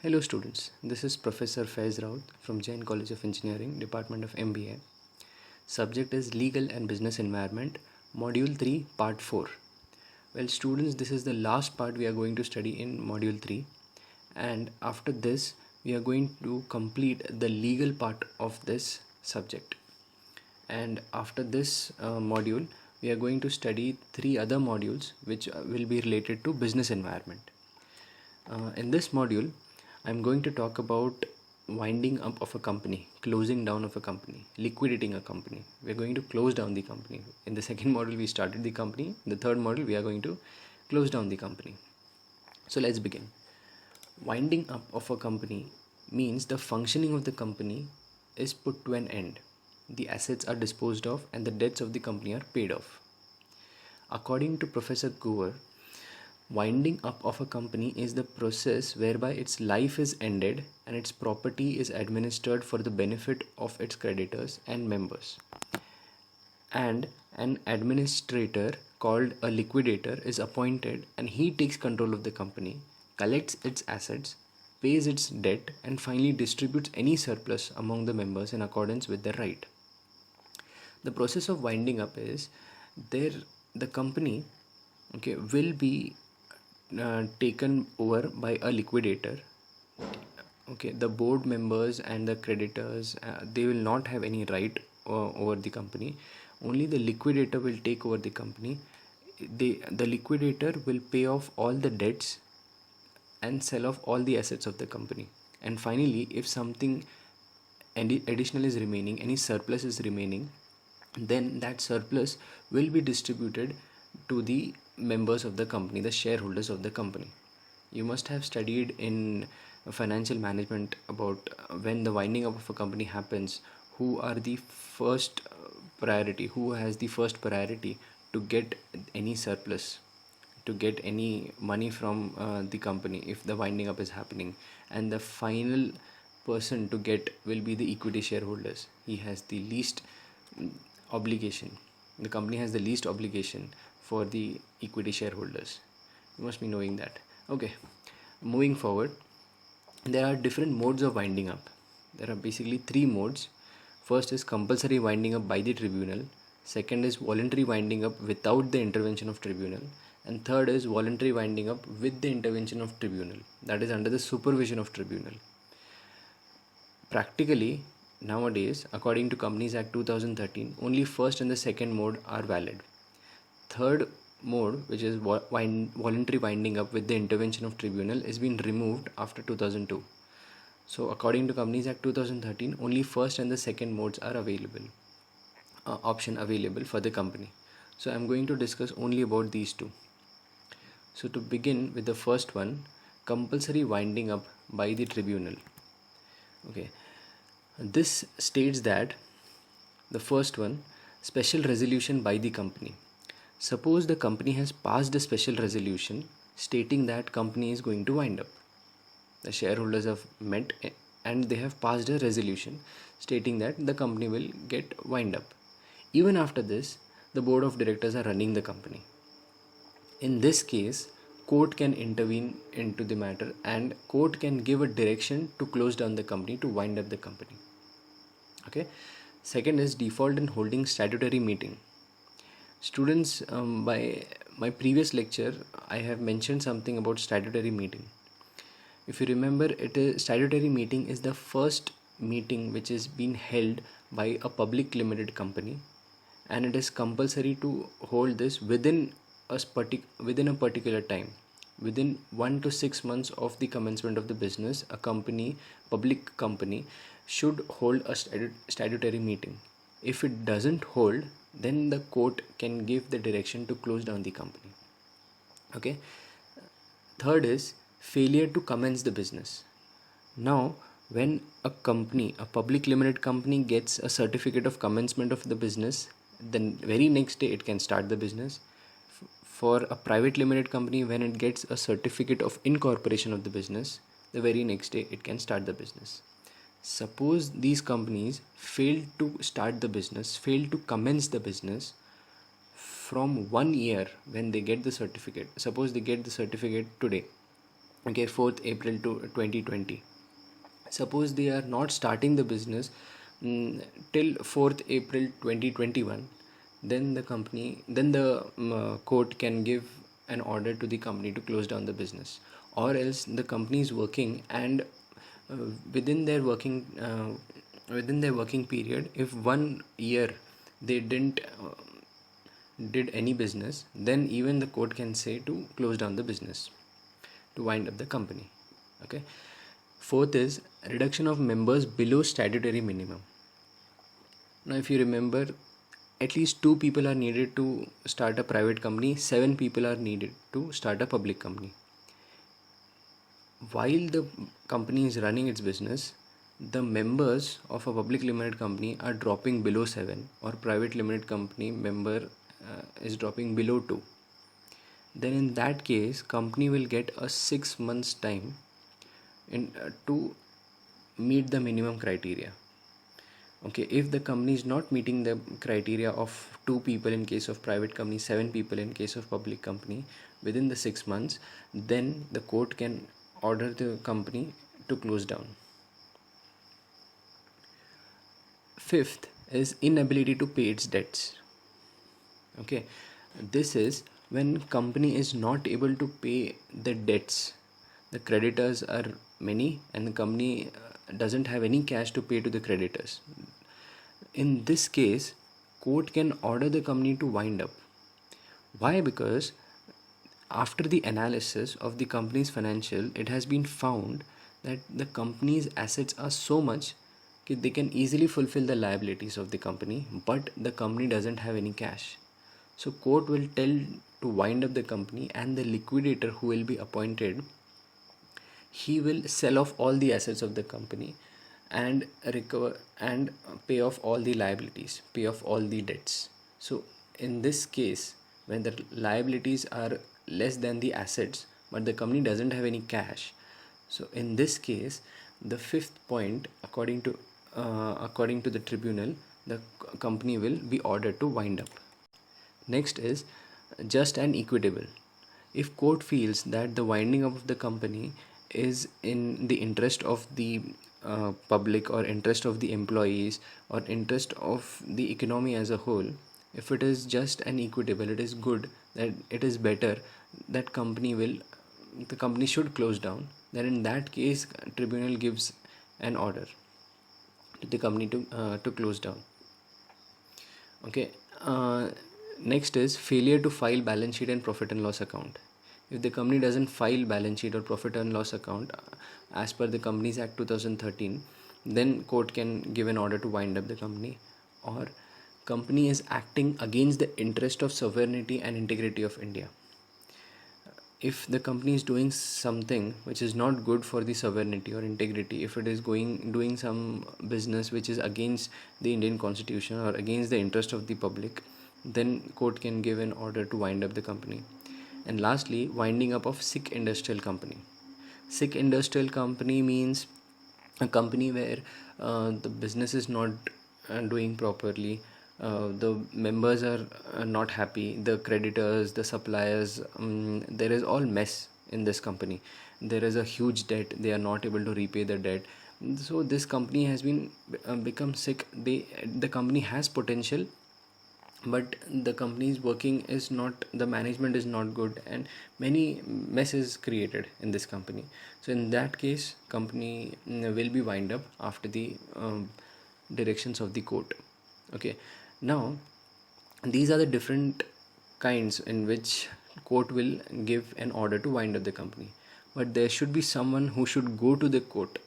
Hello students, this is Professor Faiz Raut from Jain College of Engineering, Department of MBA. Subject is Legal and Business Environment, Module 3, Part 4. Well students, this is the last part we are going to study in Module 3, and after this we are going to complete the legal part of this subject. And after this module, we are going to study 3 other modules which will be related to business environment. In this module, I'm going to talk about winding up of a company, closing down of a company, liquidating a company. We're going to close down the company. In the second module, we started the company. In the third module, we are going to close down the company. So let's begin. Winding up of a company means the functioning of the company is put to an end. The assets are disposed of and the debts of the company are paid off. According to Professor Gover, winding up of a company is the process whereby its life is ended and its property is administered for the benefit of its creditors and members. And an administrator called a liquidator is appointed, and he takes control of the company, collects its assets, pays its debt, and finally distributes any surplus among the members in accordance with their right. The process of winding up is the company will be taken over by a liquidator. The board members and the creditors, they will not have any right over the company. Only the liquidator will take over the company. The liquidator will pay off all the debts and sell off all the assets of the company. And finally, if something additional is remaining, any surplus is remaining, then that surplus will be distributed to the members of the company, the shareholders of the company. You must have studied in financial management about when the winding up of a company happens, who are the first priority, who has the first priority to get any surplus, to get any money from the company if the winding up is happening. And the final person to get will be the equity shareholders. He has the least obligation. The company has the least obligation for the equity shareholders. You must be knowing that. Okay, moving forward, there are different modes of winding up. There are basically 3 modes. First is compulsory winding up by the tribunal. Second is voluntary winding up without the intervention of tribunal. And third is voluntary winding up with the intervention of tribunal, that is under the supervision of tribunal. Practically, nowadays, according to Companies Act 2013, only first and the second mode are valid. Third mode, which is voluntary winding up with the intervention of tribunal, is being removed after 2002. So according to Companies Act 2013, only first and the second modes are available, option available for the company. So I'm going to discuss only about these 2. So to begin with the first one, compulsory winding up by the tribunal. This states that the first one, special resolution by the company. Suppose the company has passed a special resolution stating that company is going to wind up. The shareholders have met and they have passed a resolution stating that the company will get wind up. Even after this, the board of directors are running the company. In this case, court can intervene into the matter and court can give a direction to close down the company, to wind up the company. Second is default in holding statutory meeting. Students, by my previous lecture, I have mentioned something about statutory meeting. If you remember, statutory meeting is the first meeting which is being held by a public limited company, and it is compulsory to hold this within a particular time. Within 1 to 6 months of the commencement of the business, a public company, should hold a statutory meeting. If it doesn't hold, then the court can give the direction to close down the company. Third is failure to commence the business. Now, when a public limited company gets a certificate of commencement of the business, then very next day it can start the business. For a private limited company, when it gets a certificate of incorporation of the business, the very next day it can start the business. Suppose these companies fail to start the business, fail to commence the business from 1 year when they get the certificate. Suppose they get the certificate today, Okay, 4th April to 2020. Suppose they are not starting the business till 4th April 2021, then the court can give an order to the company to close down the business, or else the company is working and uh, within their working uh, within their working period, if 1 year they didn't did any business, then even the court can say to close down the business, to wind up the company. Okay. Fourth is reduction of members below statutory minimum. Now, if you remember, at least 2 people are needed to start a private company, 7 people are needed to start a public company. While the company is running its business, the members of a public limited company are dropping below 7, or private limited company member is dropping below 2. Then in that case, company will get a 6 months time to meet the minimum criteria. Okay, if the company is not meeting the criteria of 2 people in case of private company, 7 people in case of public company within the 6 months, then the court can order the company to close down. Fifth is inability to pay its debts. Okay, this is when company is not able to pay the debts. The creditors are many and the company doesn't have any cash to pay to the creditors. In this case, court can order the company to wind up. Why? Because after the analysis of the company's financial, it has been found that the company's assets are so much that they can easily fulfill the liabilities of the company, but the company doesn't have any cash. So court will tell to wind up the company, and the liquidator who will be appointed, he will sell off all the assets of the company and recover and pay off all the liabilities, pay off all the debts. So in this case, when the liabilities are less than the assets but the company doesn't have any cash, so in this case, the fifth point, according to the tribunal, the company will be ordered to wind up. Next is just and equitable. If court feels that the winding up of the company is in the interest of the public, or interest of the employees, or interest of the economy as a whole, if it is just and equitable, it is good, that it is better, that the company should close down, then in that case tribunal gives an order to the company to close down. Okay. Next is failure to file balance sheet and profit and loss account. If the company doesn't file balance sheet or profit and loss account as per the Companies Act 2013, then court can give an order to wind up the company. Or company is acting against the interest of sovereignty and integrity of India. If the company is doing something which is not good for the sovereignty or integrity, if it is doing some business which is against the Indian constitution or against the interest of the public, then court can give an order to wind up the company. And lastly, winding up of sick industrial company. Sick industrial company means a company where the business is not doing properly, the members are not happy, the creditors, the suppliers, there is all mess in this company, there is a huge debt, they are not able to repay the debt. So this company has been become sick. The company has potential, but the company's working is not, the management is not good, and many mess is created in this company. So in that case, company will be wind up after the directions of the court. Okay, now these are the different kinds in which court will give an order to wind up the company, but there should be someone who should go to the court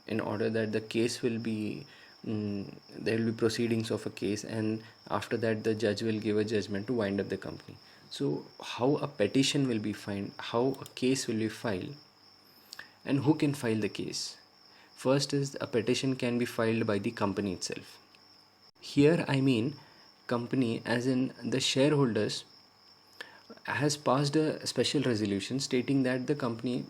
in order that the case will be there will be proceedings of a case, and after that the judge will give a judgment to wind up the company. So how a petition will be filed, how a case will be filed, and who can file the case? First is, a petition can be filed by the company itself. Here I mean company as in the shareholders has passed a special resolution stating that the company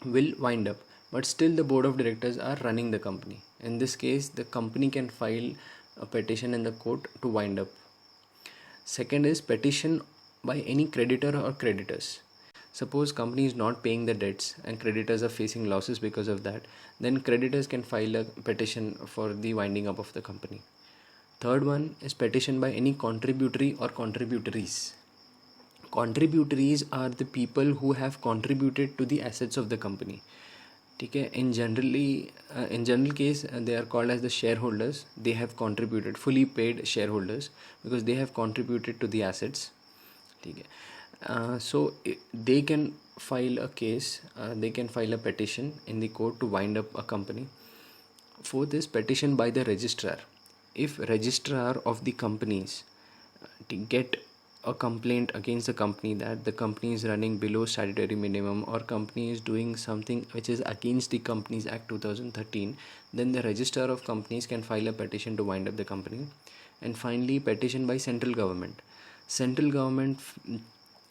will wind up, but still the board of directors are running the company. In this case, the company can file a petition in the court to wind up. Second is petition by any creditor or creditors. Suppose company is not paying the debts and creditors are facing losses because of that, then creditors can file a petition for the winding up of the company. Third one is petition by any contributory or contributories. Contributories are the people who have contributed to the assets of the company. Okay, in general case they are called as the shareholders. They have contributed, fully paid shareholders, because they have contributed to the assets. Okay. So they can file a case, they can file a petition in the court to wind up a company. Fourth is petition by the registrar. If registrar of the companies get a complaint against the company that the company is running below statutory minimum, or company is doing something which is against the Companies Act 2013, then the registrar of companies can file a petition to wind up the company. And finally, petition by central government. Central government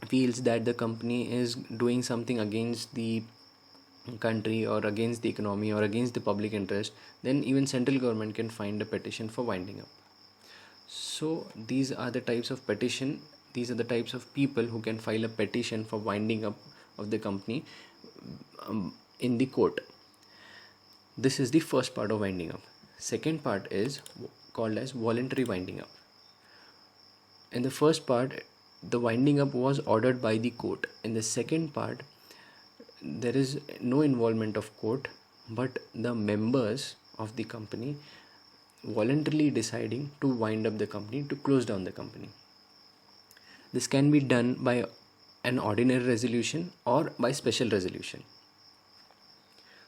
feels that the company is doing something against the country or against the economy or against the public interest, then even central government can find a petition for winding up. So these are the types of petition, these are the types of people who can file a petition for winding up of the company in the court. This is the first part of winding up. Second part is called as voluntary winding up. In the first part, the winding up was ordered by the court. In the second part, there is no involvement of court, but the members of the company voluntarily deciding to wind up the company, to close down the company. This can be done by an ordinary resolution or by special resolution.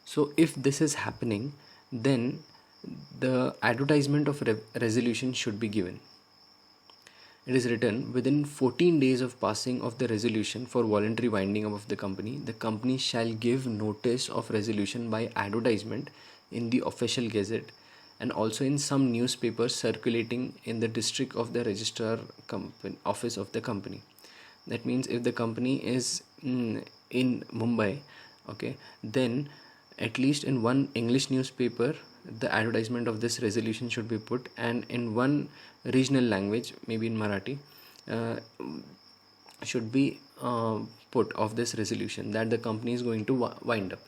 So if this is happening, then the advertisement of resolution should be given. It is written, within 14 days of passing of the resolution for voluntary winding up of the company shall give notice of resolution by advertisement in the official gazette and also in some newspapers circulating in the district of the registrar office of the company. That means if the company is in Mumbai, okay, then at least in one English newspaper the advertisement of this resolution should be put, and in one regional language, maybe in Marathi, should be put of this resolution that the company is going to wind up.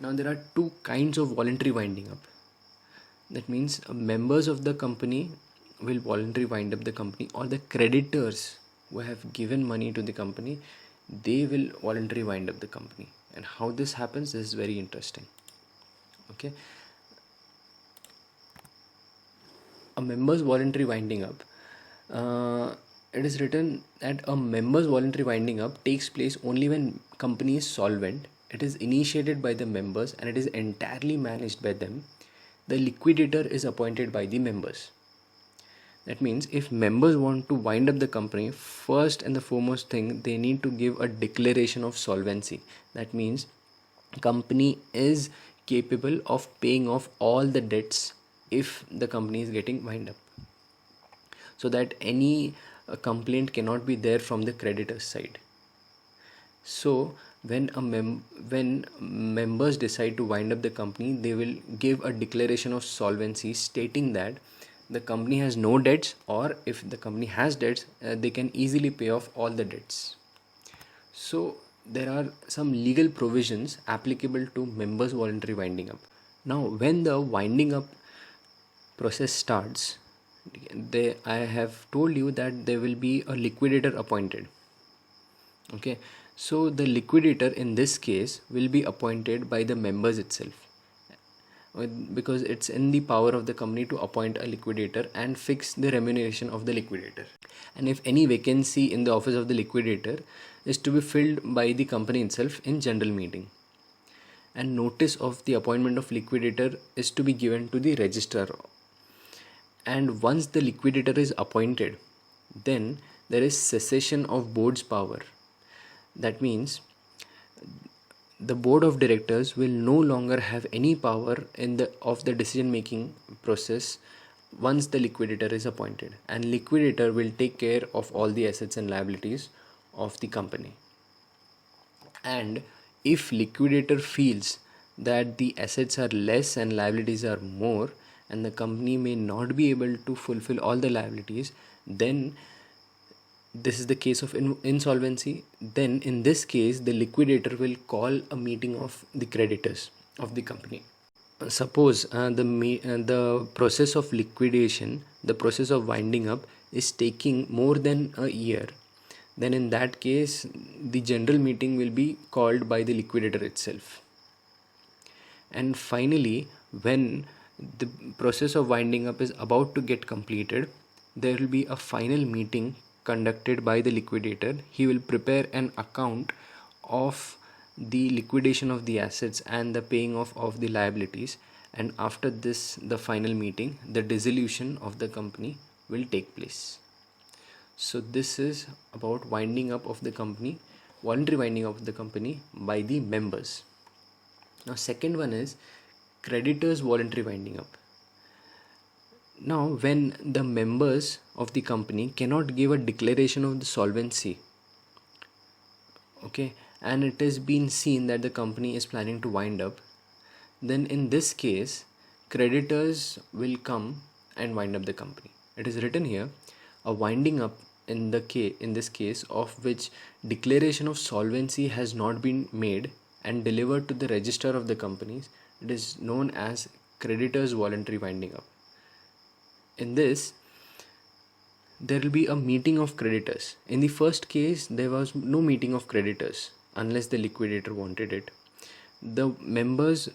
Now there are two kinds of voluntary winding up. That means members of the company will voluntarily wind up the company, or the creditors who have given money to the company, they will voluntarily wind up the company. And how this happens is very interesting. Okay, a member's voluntary winding up, it is written that a member's voluntary winding up takes place only when company is solvent. It is initiated by the members and it is entirely managed by them. The liquidator is appointed by the members. That means if members want to wind up the company, first and the foremost thing, they need to give a declaration of solvency. That means company is capable of paying off all the debts if the company is getting wind up, so that any complaint cannot be there from the creditor's side. So when members decide to wind up the company, they will give a declaration of solvency stating that the company has no debts, or if the company has debts, they can easily pay off all the debts. So there are some legal provisions applicable to members voluntary winding up. Now when the winding up process starts, I have told you that there will be a liquidator appointed. Okay, so the liquidator in this case will be appointed by the members itself, because it's in the power of the company to appoint a liquidator and fix the remuneration of the liquidator. And if any vacancy in the office of the liquidator is to be filled by the company itself in general meeting, and notice of the appointment of liquidator is to be given to the registrar. And once the liquidator is appointed, then there is cessation of board's power. That means the board of directors will no longer have any power of the decision making process once the liquidator is appointed, and liquidator will take care of all the assets and liabilities of the company. And if liquidator feels that the assets are less and liabilities are more, and the company may not be able to fulfill all the liabilities, then this is the case of insolvency, then in this case the liquidator will call a meeting of the creditors of the company. Suppose the process of liquidation, the process of winding up is taking more than a year, then in that case the general meeting will be called by the liquidator itself. And finally, when the process of winding up is about to get completed, there will be a final meeting conducted by the liquidator. He will prepare an account of the liquidation of the assets and the paying off of the liabilities, and after this, the final meeting, the dissolution of the company will take place. So this is about winding up of the company, voluntary winding up of the company by the members. Now second one is creditors voluntary winding up. Now when the members of the company cannot give a declaration of the solvency, okay, and it has been seen that the company is planning to wind up, then in this case creditors will come and wind up the company. It is written here, a winding up in this case of which declaration of solvency has not been made and delivered to the register of the companies, it is known as creditors voluntary winding up. In this, there will be a meeting of creditors. In the first case, there was no meeting of creditors unless the liquidator wanted it. The members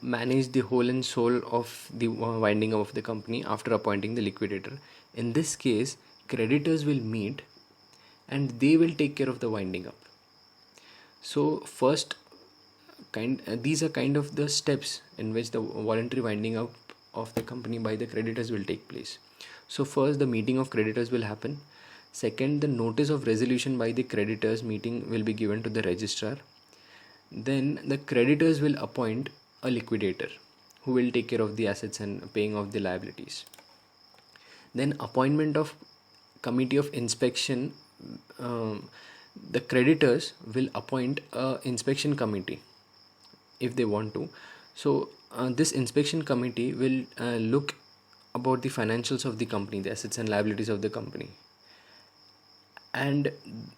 manage the whole and soul of the winding up of the company after appointing the liquidator. In this case, creditors will meet and they will take care of the winding up. So first these are kind of the steps in which the voluntary winding up of the company by the creditors will take place. So first, the meeting of creditors will happen. Second, the notice of resolution by the creditors meeting will be given to the registrar. Then the creditors will appoint a liquidator who will take care of the assets and paying of the liabilities. Then appointment of committee of inspection. The creditors will appoint a inspection committee if they want to. So this inspection committee will look about the financials of the company, the assets and liabilities of the company, and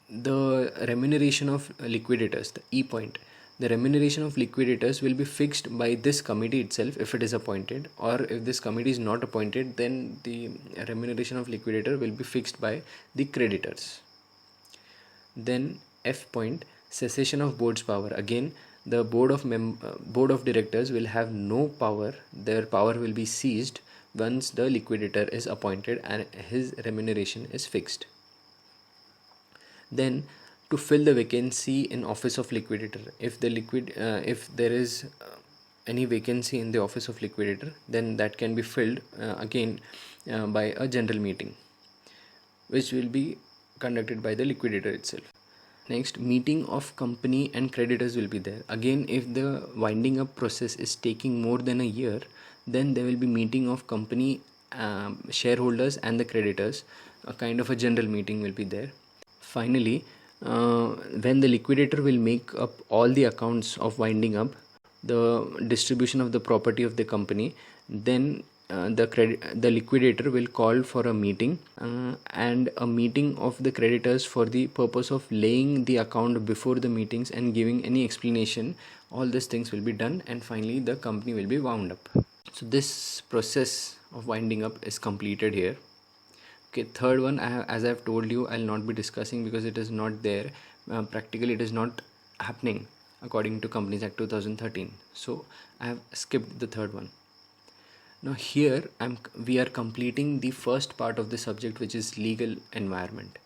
the remuneration of liquidators, the E point. The remuneration of liquidators will be fixed by this committee itself if it is appointed, or if this committee is not appointed, then the remuneration of liquidator will be fixed by the creditors. Then F point, cessation of board's power. Again, the board of directors will have no power. Their power will be seized once the liquidator is appointed and his remuneration is fixed. Then to fill the vacancy in office of liquidator, if there is any vacancy in the office of liquidator, then that can be filled again by a general meeting, which will be conducted by the liquidator itself. Next, meeting of company and creditors will be there. Again, if the winding up process is taking more than a year, then there will be meeting of company shareholders and the creditors. A kind of a general meeting will be there. Finally, when the liquidator will make up all the accounts of winding up, the distribution of the property of the company, then the liquidator will call for a meeting and a meeting of the creditors for the purpose of laying the account before the meetings and giving any explanation. All these things will be done, and finally the company will be wound up. So this process of winding up is completed here. Okay, third one, as I've told you, I'll not be discussing because it is not there. Practically it is not happening according to Companies Act 2013. So I have skipped the third one. Now here we are completing the first part of the subject, which is legal environment.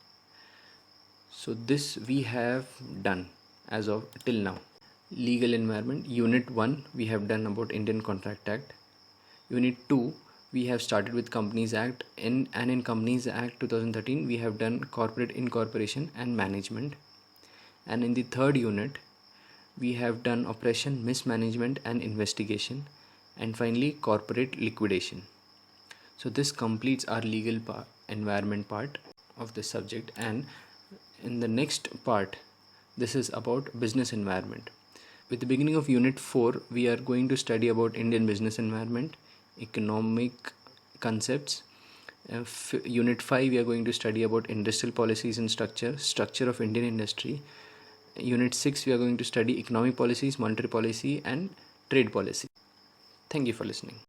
So this we have done as of till now. Legal environment, unit 1 we have done about Indian Contract Act. Unit 2 we have started with Companies Act, and in Companies Act 2013 we have done corporate incorporation and management. And in the third unit we have done oppression, mismanagement and investigation, and finally corporate liquidation. So this completes our legal environment part of this subject, and in the next part this is about business environment. With the beginning of unit 4 we are going to study about Indian business environment, economic concepts, Unit 5, we are going to study about industrial policies and structure of Indian industry. Unit 6, we are going to study economic policies, monetary policy, and trade policy. Thank you for listening.